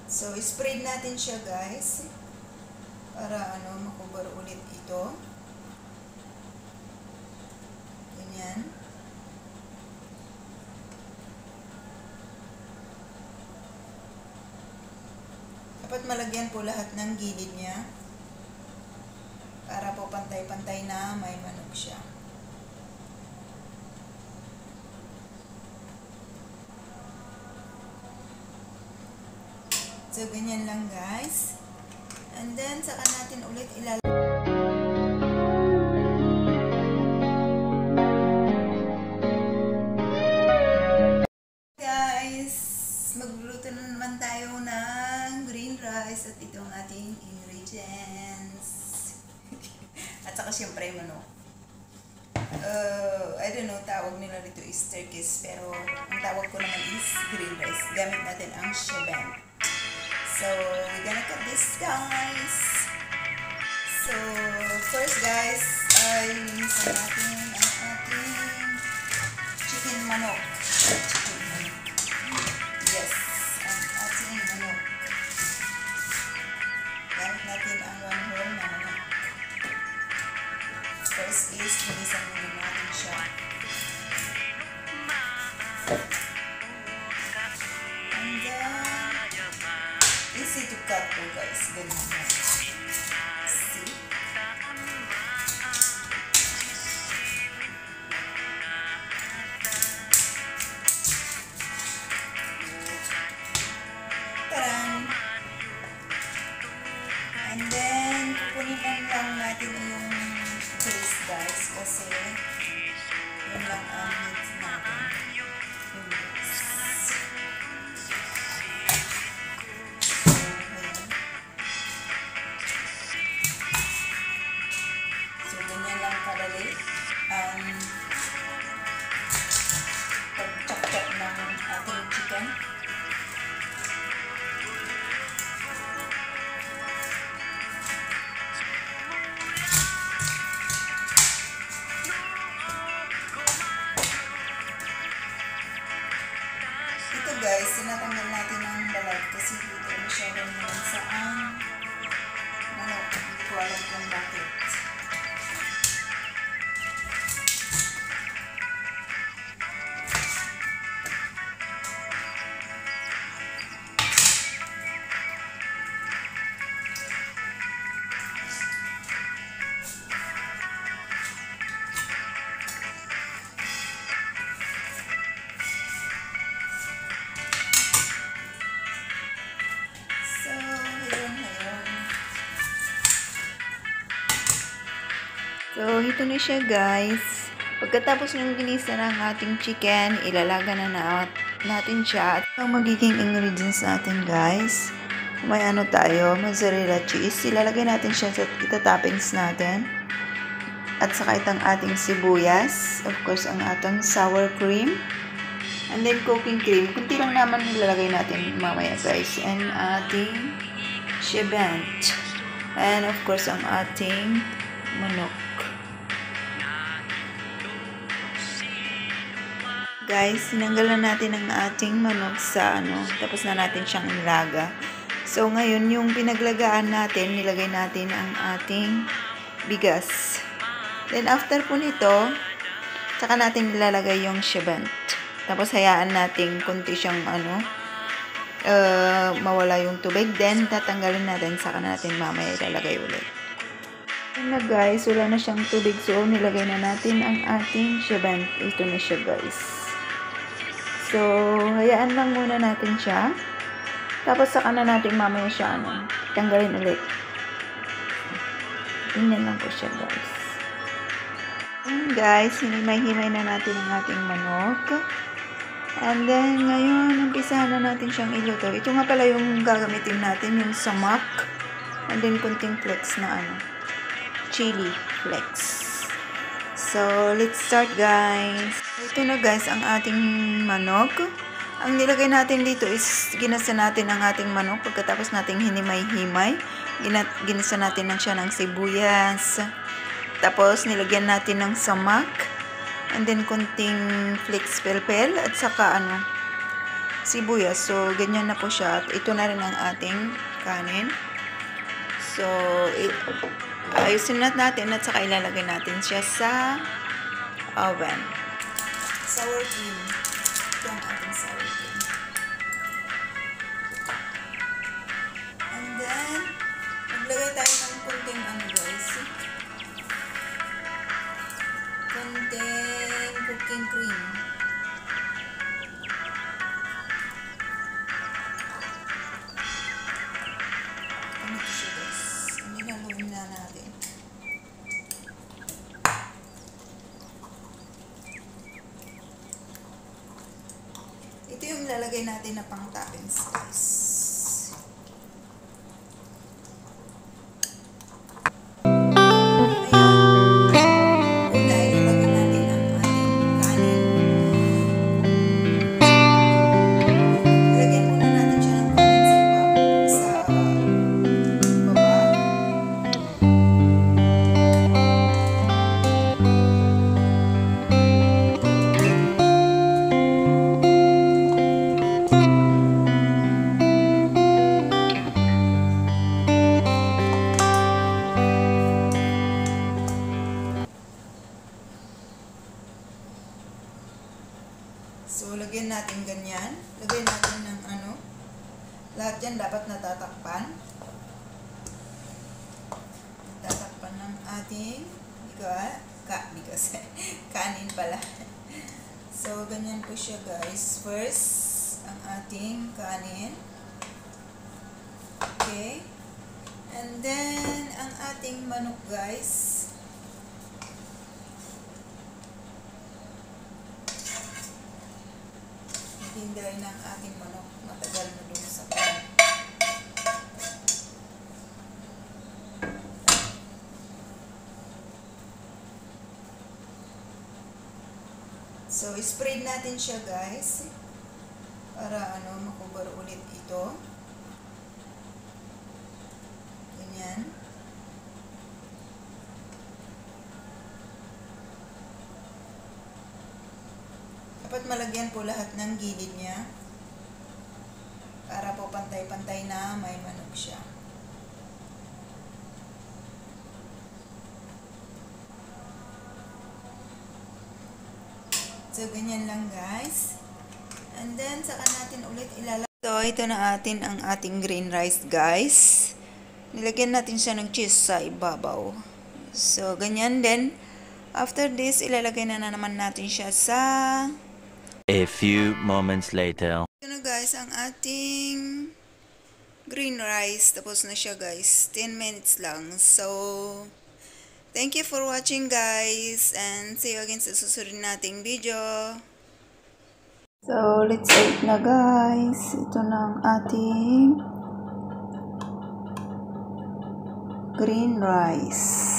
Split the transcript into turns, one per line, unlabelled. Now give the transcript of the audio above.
So, spread natin siya guys. Para makubar ulit ito. Ganyan. Dapat malagyan po lahat ng gilid niya. Para po pantay-pantay na may manok siya. So, ganyan lang guys. And then, saka natin ulit ilalagay. Guys, magluluto na naman tayo ng green rice at ito ang ating ingredients. At saka siyempre manok. I don't know, tawag nila dito is turkeys, pero ang tawag ko naman is green rice. Gamit natin ang shebang. So, we're gonna cut this, guys. So, first guys, ay linisan natin ang ating chicken manok. Yes, ang ating manok. Gamit natin ang 1 whole na manok. First is, linisan muna natin siya. And then, easy to cut po guys. Ganyan na. See? Tarang! And then, kukunin lang natin yung paste guys. Kasi, yun lang ang needs natin. Pag-chop-chop ng ating chicken. Ito guys, sinatanggal natin ang balat kasi dito masyadong sa ang manok. Hindi ko alam kung bakit. So, ito na siya guys. Pagkatapos ng linisan ng ating chicken, ilalaga na natin siya. At ang magiging ingredients natin guys, may tayo, mozzarella cheese. Ilalagay natin siya sa itatoppings natin. At saka itong ating sibuyas. Of course, ang ating sour cream. And then cooking cream. Kunti lang naman nilalagay natin mamaya guys. And ating shebang. And of course, ang ating manok. Guys, sinanggal na natin ang ating manok sa tapos na natin siyang ilaga. So, ngayon, yung pinaglagaan natin, nilagay natin ang ating bigas. Then, after po nito, saka natin nilalagay yung shebang. Tapos, hayaan natin kunti siyang mawala yung tubig. Then, tatanggalin natin, saka natin mamaya ilalagay ulit. Yun na guys, wala na siyang tubig. So, nilagay na natin ang ating shebang. Ito na siya guys. So, hayaan lang muna natin siya. Tapos, saka na natin mamaya siya, tanggalin ulit. Ganyan lang po siya, guys. And guys, hinimay-himay na natin ang ating manok. And then, ngayon, umpisahan na natin siyang iluto. Ito nga pala yung gagamitin natin, yung samak. And then, kunting flakes na chili flakes. So, let's start guys. Ito na guys ang ating manok. Ang nilagay natin dito is ginasa natin ang ating manok. Pagkatapos nating hinimay-himay, ginasa natin lang siya ng sibuyas. Tapos nilagyan natin ng samak. And then kunting flakes pelpel at saka sibuyas. So, ganyan na po siya. At ito na rin ang ating kanin. So, ayusin natin at saka ilalagay natin siya sa oven. Sour cream. Ito ang ating sour cream. And then, maglagay tayo ng kunting guys. Kunting cooking cream. Ano ito siya guys? Nilaluin na natin. Ito yung lalagay natin na pang toppings guys. So, lagyan natin ganyan. Lagyan natin ng lahat yan dapat natatakpan. Tatakpan ng ating kanin pala. So, ganyan po siya guys. First, ang ating kanin. Okay. And then, ang ating manok guys. Hinday ng ating manok. Matagal na doon sa pan. So, spread natin siya guys. Para makubar ulit ito. Ganyan. Dapat malagyan po lahat ng gilid niya para po pantay-pantay na may manok siya. So, ganyan lang guys. And then, saka natin ulit ilalagay. So, ito na ang ating green rice guys. Nilagyan natin siya ng cheese sa ibabaw. So, ganyan din. After this, ilalagay na naman natin siya sa
a few moments later.
Ito na guys, ang ating green rice. Tapos na siya guys. 10 minutes lang. So, thank you for watching guys. And see you again sa susunod nating video. So, let's eat na guys. Ito na ang ating green rice.